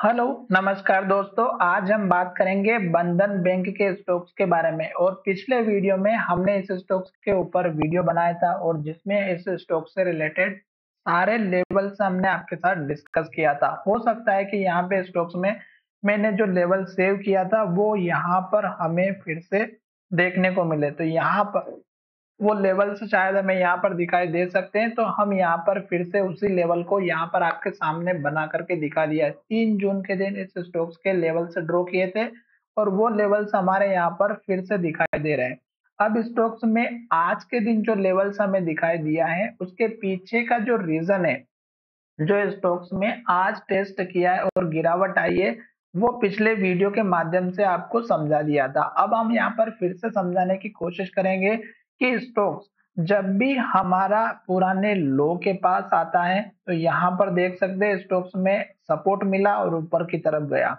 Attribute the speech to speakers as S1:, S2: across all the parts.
S1: Hello, नमस्कार दोस्तों। आज हम बात करेंगे बंधन बैंक के स्टॉक्स के बारे में। और पिछले वीडियो में हमने इस स्टॉक्स के ऊपर वीडियो बनाया था और जिसमें इस स्टॉक से रिलेटेड सारे लेवल्स हमने आपके साथ डिस्कस किया था। हो सकता है कि यहाँ पे स्टॉक्स में मैंने जो लेवल सेव किया था वो यहाँ पर हमें फिर से देखने को मिले। तो यहाँ पर वो लेवल्स शायद हमें यहाँ पर दिखाई दे सकते हैं, तो हम यहाँ पर फिर से उसी लेवल को यहाँ पर आपके सामने बना करके दिखा दिया है। 3 जून के दिन इस स्टॉक्स के लेवल से ड्रॉ किए थे और वो लेवल्स हमारे यहाँ पर फिर से दिखाई दे रहे हैं। अब स्टॉक्स में आज के दिन जो लेवल्स हमें दिखाई दिया है उसके पीछे का जो रीजन है, जो स्टॉक्स में आज टेस्ट किया है और गिरावट आई है, वो पिछले वीडियो के माध्यम से आपको समझा दिया था। अब हम यहाँ पर फिर से समझाने की कोशिश करेंगे कि स्टॉक्स जब भी हमारा पुराने लो के पास आता है तो यहाँ पर देख सकते हैं स्टॉक्स में सपोर्ट मिला और ऊपर की तरफ गया।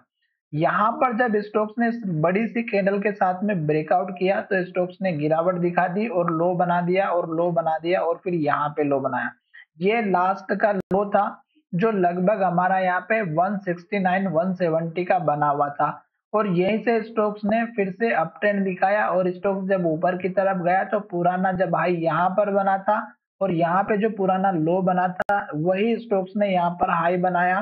S1: यहाँ पर जब स्टॉक्स ने बड़ी सी कैंडल के साथ में ब्रेकआउट किया तो स्टॉक्स ने गिरावट दिखा दी और लो बना दिया और लो बना दिया और फिर यहाँ पे लो बनाया। ये लास्ट का लो था जो लगभग हमारा यहाँ पे 169 170 का बना हुआ था। और यहीं से स्टॉक्स ने फिर से अप ट्रेंड दिखाया और स्टॉक्स जब ऊपर की तरफ गया तो पुराना जब हाई यहाँ पर बना था और यहाँ पे जो पुराना लो बना था वही स्टॉक्स ने यहाँ पर हाई बनाया,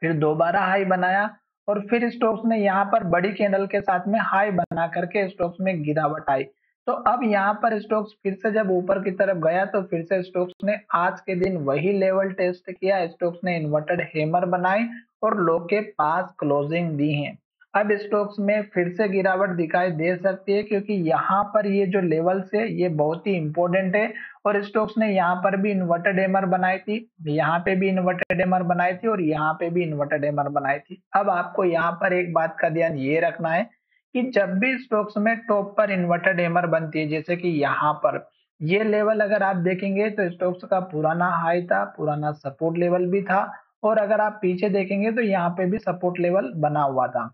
S1: फिर दोबारा हाई बनाया और फिर स्टॉक्स ने यहाँ पर बड़ी कैंडल के साथ में हाई बना करके स्टॉक्स में गिरावट आई। तो अब यहाँ पर स्टॉक्स फिर से जब ऊपर की तरफ गया तो फिर से स्टॉक्स ने आज के दिन वही लेवल टेस्ट किया। स्टॉक्स ने इन्वर्टेड हैमर बनाई और लो के पास क्लोजिंग दी है। अब स्टॉक्स में फिर से गिरावट दिखाई दे सकती है क्योंकि यहाँ पर ये जो लेवल्स है ये बहुत ही इंपॉर्टेंट है। और स्टोक्स ने यहाँ पर भी इन्वर्टेड हैमर बनाई थी, यहाँ पे भी इन्वर्टेड हैमर बनाई थी और यहाँ पे भी इन्वर्टेड हैमर बनाई थी। अब आपको यहाँ पर एक बात का ध्यान ये रखना है कि जब भी स्टोक्स में टॉप पर इन्वर्टेड हैमर बनती है, जैसे कि यहाँ पर ये लेवल अगर आप देखेंगे तो स्टोक्स का पुराना हाई था, पुराना सपोर्ट लेवल भी था और अगर आप पीछे देखेंगे तो यहाँ पे भी सपोर्ट लेवल बना हुआ था।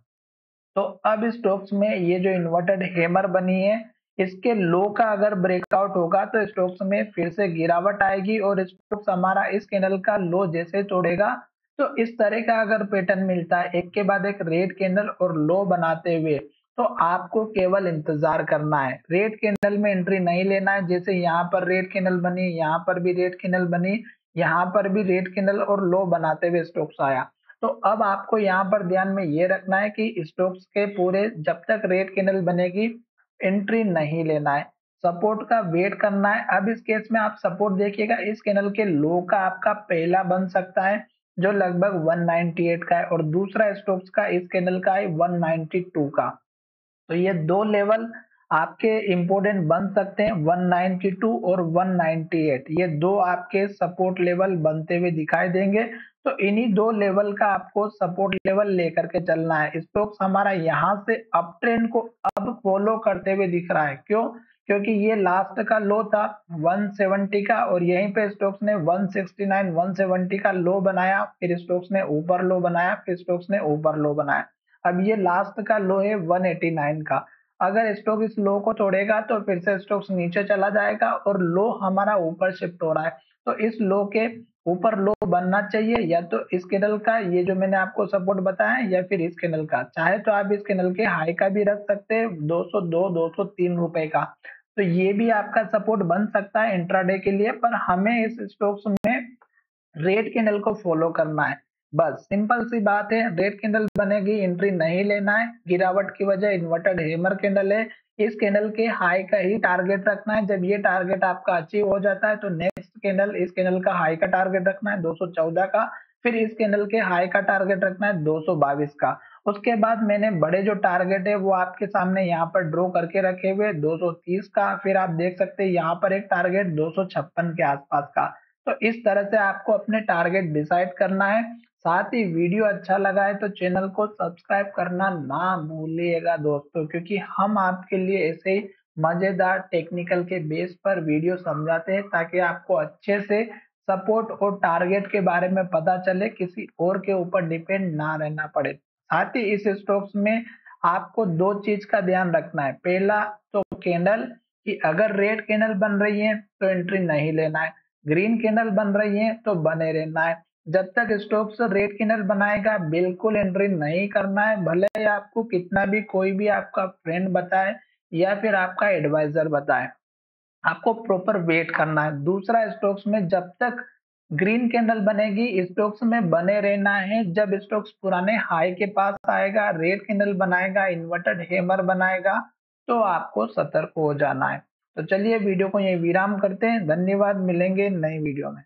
S1: तो अब स्टॉक्स में ये जो इन्वर्टेड हैमर बनी है इसके लो का अगर ब्रेकआउट होगा तो स्टॉक्स में फिर से गिरावट आएगी और स्टॉक्स हमारा इस कैंडल का लो जैसे तोड़ेगा तो इस तरह का अगर पैटर्न मिलता है एक के बाद एक रेड कैंडल और लो बनाते हुए, तो आपको केवल इंतजार करना है। रेड कैंडल में एंट्री नहीं लेना है। जैसे यहाँ पर रेड कैंडल बनी, यहाँ पर भी रेड कैंडल बनी, यहाँ पर भी रेड कैंडल और लो बनाते हुए स्टॉक्स आया। तो अब आपको यहाँ पर ध्यान में ये रखना है कि स्टॉक्स के पूरे जब तक रेड कैंडल बनेगी एंट्री नहीं लेना है, सपोर्ट का वेट करना है। अब इस केस में आप सपोर्ट देखिएगा, इस कैंडल के लो का आपका पहला बन सकता है जो लगभग 198 का है और दूसरा स्टॉक्स का इस कैंडल का है 192 का। तो ये दो लेवल आपके इंपॉर्टेंट बन सकते हैं, 192 और 198। ये दो आपके सपोर्ट लेवल बनते हुए दिखाई देंगे। तो इन्हीं दो लेवल का आपको सपोर्ट लेवल लेकर के चलना है। स्टॉक्स हमारा यहाँ से अप ट्रेंड को अब फॉलो करते हुए दिख रहा है। क्यों? क्योंकि ये लास्ट का लो था 170 का और यहीं पे स्टॉक्स ने 169 170 का लो बनाया, फिर स्टॉक्स ने ऊपर लो बनाया, फिर स्टॉक्स ने ऊपर लो बनाया। अब ये लास्ट का लो है 189 का। अगर स्टॉक इस लो को तोड़ेगा तो फिर से स्टॉक्स नीचे चला जाएगा और लो हमारा ऊपर शिफ्ट हो रहा है। तो इस लो के ऊपर लो बनना चाहिए, या तो इस कैंडल का ये जो मैंने आपको सपोर्ट बताया है या फिर इस कैंडल का। चाहे तो आप इस कैंडल के हाई का भी रख सकते हैं 202 203 रुपए का, तो ये भी आपका सपोर्ट बन सकता है इंट्राडे के लिए। पर हमें इस स्टॉक्स में रेड कैंडल को फॉलो करना है। बस सिंपल सी बात है, रेड कैंडल बनेगी एंट्री नहीं लेना है। गिरावट की वजह इन्वर्टेड हैमर कैंडल है, इस कैंडल के हाई का ही टारगेट रखना है। जब ये टारगेट आपका अचीव हो जाता है तो नेक्स्ट कैंडल इस कैंडल का हाई का टारगेट रखना है 214 का, फिर इस कैंडल के हाई का टारगेट रखना है 222 का। उसके बाद मैंने बड़े जो टारगेट है वो आपके सामने यहाँ पर ड्रॉ करके रखे हुए 230 का, फिर आप देख सकते हैं यहाँ पर एक टारगेट 256 के आसपास का। तो इस तरह से आपको अपने टारगेट डिसाइड करना है। साथ ही वीडियो अच्छा लगा है तो चैनल को सब्सक्राइब करना ना भूलिएगा दोस्तों, क्योंकि हम आपके लिए ऐसे ही मजेदार टेक्निकल के बेस पर वीडियो समझाते हैं ताकि आपको अच्छे से सपोर्ट और टारगेट के बारे में पता चले, किसी और के ऊपर डिपेंड ना रहना पड़े। साथ ही इस स्टॉक्स में आपको दो चीज का ध्यान रखना है। पहला तो कैंडल, कि अगर रेड कैंडल बन रही है तो एंट्री नहीं लेना है, ग्रीन कैंडल बन रही है तो बने रहना है। जब तक स्टॉक्स रेड कैंडल बनाएगा बिल्कुल एंट्री नहीं करना है, भले ही आपको कितना भी कोई भी आपका फ्रेंड बताए या फिर आपका एडवाइजर बताए। आपको प्रॉपर वेट करना है। दूसरा, स्टॉक्स में जब तक ग्रीन कैंडल बनेगी स्टॉक्स में बने रहना है। जब स्टॉक्स पुराने हाई के पास आएगा, रेड कैंडल बनाएगा, इन्वर्टेड हैमर बनाएगा, तो आपको सतर्क हो जाना है। तो चलिए वीडियो को यहीं विराम करते हैं। धन्यवाद, मिलेंगे नई वीडियो में।